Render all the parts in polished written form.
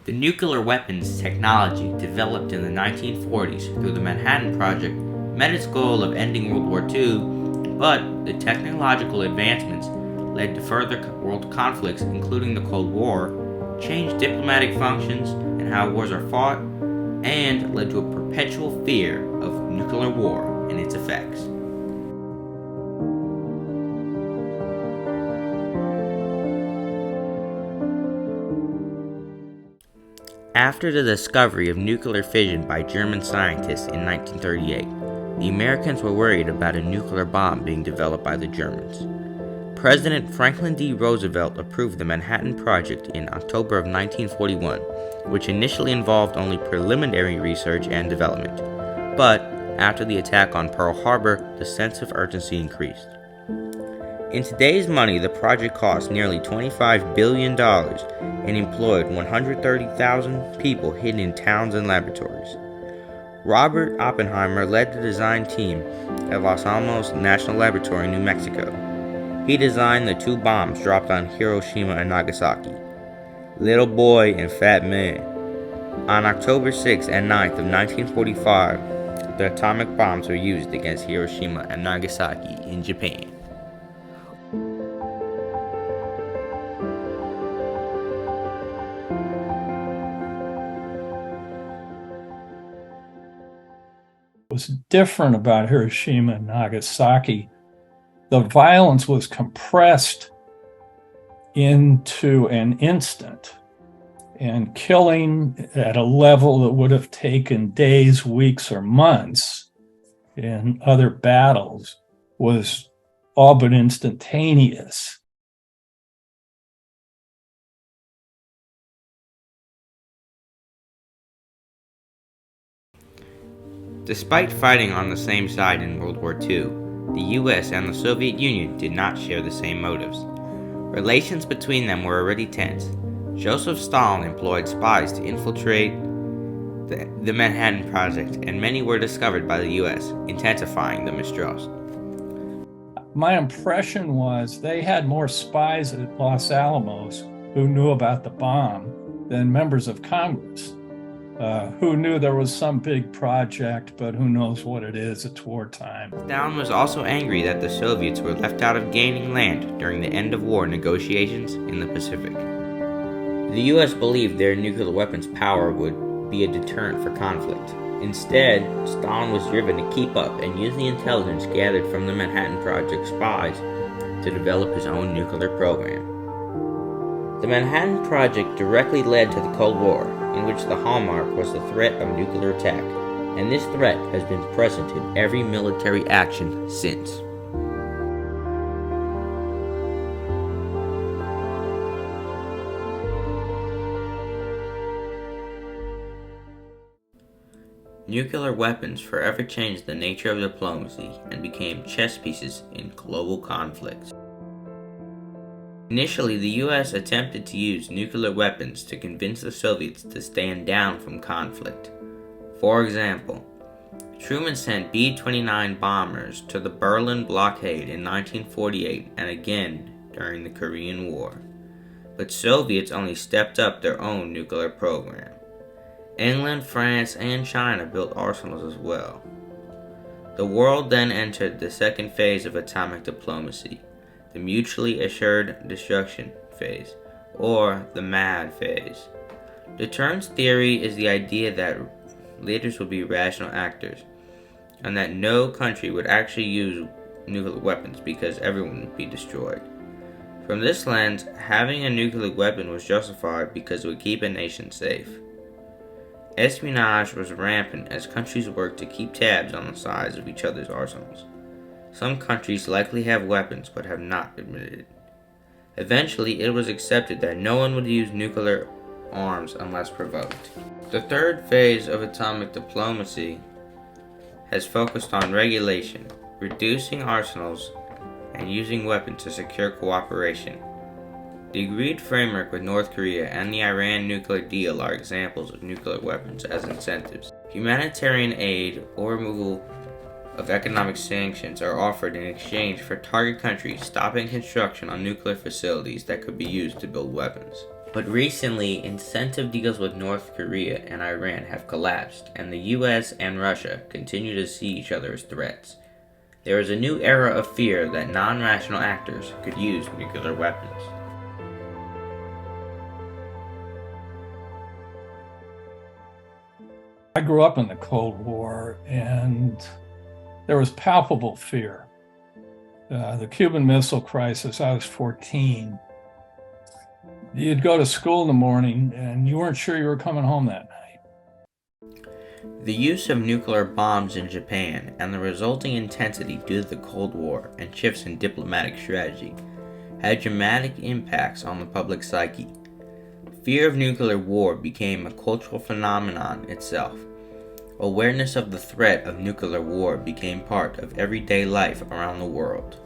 The nuclear weapons technology developed in the 1940s through the Manhattan Project met its goal of ending World War II, but the technological advancements led to further world conflicts, including the Cold War, changed diplomatic functions and how wars are fought, and led to a perpetual fear of nuclear war and its effects. After the discovery of nuclear fission by German scientists in 1938, the Americans were worried about a nuclear bomb being developed by the Germans. President Franklin D. Roosevelt approved the Manhattan Project in October of 1941, which initially involved only preliminary research and development. But after the attack on Pearl Harbor, the sense of urgency increased. In today's money, the project cost nearly $25 billion and employed 130,000 people hidden in towns and laboratories. Robert Oppenheimer led the design team at Los Alamos National Laboratory in New Mexico. He designed the two bombs dropped on Hiroshima and Nagasaki, Little Boy and Fat Man. On October 6th and 9th of 1945, the atomic bombs were used against Hiroshima and Nagasaki in Japan. Was different about Hiroshima and Nagasaki. The violence was compressed into an instant, and killing at a level that would have taken days, weeks, or months in other battles was all but instantaneous. Despite fighting on the same side in World War II, the US and the Soviet Union did not share the same motives. Relations between them were already tense. Joseph Stalin employed spies to infiltrate the Manhattan Project, and many were discovered by the US, intensifying the mistrust. My impression was they had more spies at Los Alamos who knew about the bomb than members of Congress. Who knew there was some big project, but who knows what it is, it's wartime. Stalin was also angry that the Soviets were left out of gaining land during the end-of-war negotiations in the Pacific. The US believed their nuclear weapons power would be a deterrent for conflict. Instead, Stalin was driven to keep up and use the intelligence gathered from the Manhattan Project spies to develop his own nuclear program. The Manhattan Project directly led to the Cold War, in which the hallmark was the threat of nuclear attack, and this threat has been present in every military action since. Nuclear weapons forever changed the nature of diplomacy and became chess pieces in global conflicts. Initially, the US attempted to use nuclear weapons to convince the Soviets to stand down from conflict. For example, Truman sent B-29 bombers to the Berlin blockade in 1948 and again during the Korean War. But Soviets only stepped up their own nuclear program. England, France, and China built arsenals as well. The world then entered the second phase of atomic diplomacy, the mutually assured destruction phase, or the MAD phase. Deterrence theory is the idea that leaders would be rational actors, and that no country would actually use nuclear weapons because everyone would be destroyed. From this lens, having a nuclear weapon was justified because it would keep a nation safe. Espionage was rampant as countries worked to keep tabs on the size of each other's arsenals. Some countries likely have weapons but have not admitted it. Eventually, it was accepted that no one would use nuclear arms unless provoked. The third phase of atomic diplomacy has focused on regulation, reducing arsenals, and using weapons to secure cooperation. The agreed framework with North Korea and the Iran nuclear deal are examples of nuclear weapons as incentives. Humanitarian aid or removal of economic sanctions are offered in exchange for target countries stopping construction on nuclear facilities that could be used to build weapons. But recently, incentive deals with North Korea and Iran have collapsed, and the US and Russia continue to see each other as threats. There is a new era of fear that non-rational actors could use nuclear weapons. I grew up in the Cold War, and there was palpable fear. The Cuban Missile Crisis, I was 14. You'd go to school in the morning, and you weren't sure you were coming home that night. The use of nuclear bombs in Japan and the resulting intensity due to the Cold War and shifts in diplomatic strategy had dramatic impacts on the public psyche. Fear of nuclear war became a cultural phenomenon itself. Awareness of the threat of nuclear war became part of everyday life around the world.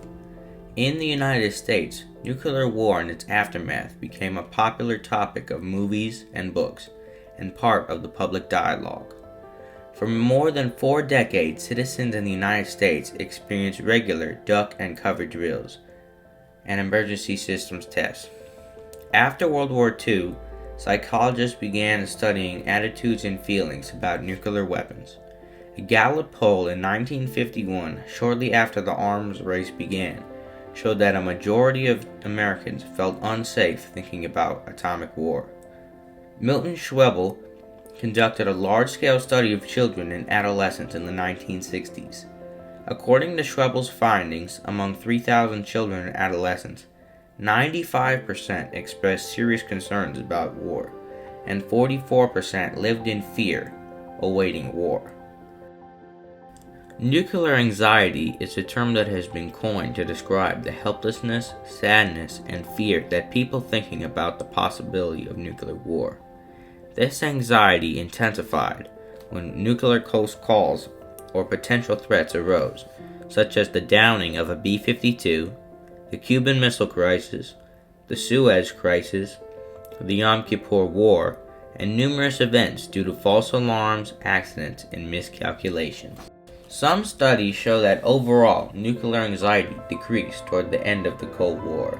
In the United States, nuclear war and its aftermath became a popular topic of movies and books, and part of the public dialogue. For more than 4 decades, citizens in the United States experienced regular duck and cover drills and emergency systems tests. After World War II, psychologists began studying attitudes and feelings about nuclear weapons. A Gallup poll in 1951, shortly after the arms race began, showed that a majority of Americans felt unsafe thinking about atomic war. Milton Schwebel conducted a large-scale study of children and adolescents in the 1960s. According to Schwebel's findings, among 3,000 children and adolescents, 95% expressed serious concerns about war, and 44% lived in fear, awaiting war. Nuclear anxiety is a term that has been coined to describe the helplessness, sadness, and fear that people thinking about the possibility of nuclear war. This anxiety intensified when nuclear close calls or potential threats arose, such as the downing of a B-52, the Cuban Missile Crisis, the Suez Crisis, the Yom Kippur War, and numerous events due to false alarms, accidents, and miscalculations. Some studies show that overall, nuclear anxiety decreased toward the end of the Cold War,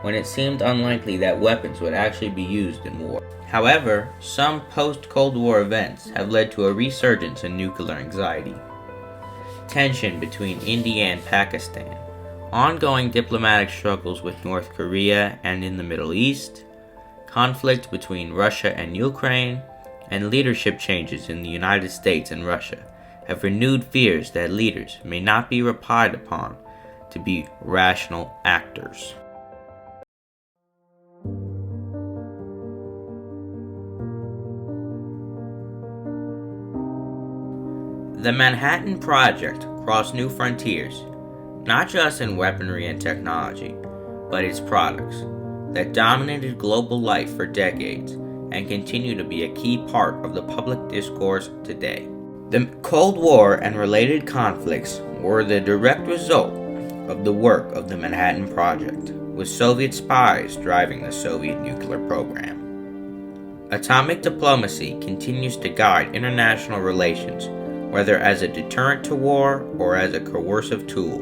when it seemed unlikely that weapons would actually be used in war. However, some post-Cold War events have led to a resurgence in nuclear anxiety. Tension between India and Pakistan, ongoing diplomatic struggles with North Korea and in the Middle East, conflict between Russia and Ukraine, and leadership changes in the United States and Russia have renewed fears that leaders may not be relied upon to be rational actors. The Manhattan Project crossed new frontiers, not just in weaponry and technology, but its products, that dominated global life for decades and continue to be a key part of the public discourse today. The Cold War and related conflicts were the direct result of the work of the Manhattan Project, with Soviet spies driving the Soviet nuclear program. Atomic diplomacy continues to guide international relations, whether as a deterrent to war or as a coercive tool.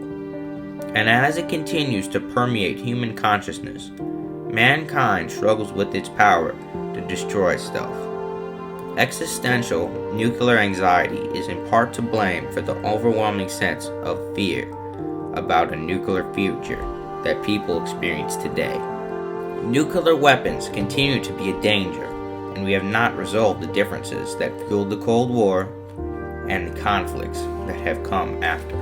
And as it continues to permeate human consciousness, mankind struggles with its power to destroy itself. Existential nuclear anxiety is in part to blame for the overwhelming sense of fear about a nuclear future that people experience today. Nuclear weapons continue to be a danger, and we have not resolved the differences that fueled the Cold War and the conflicts that have come after.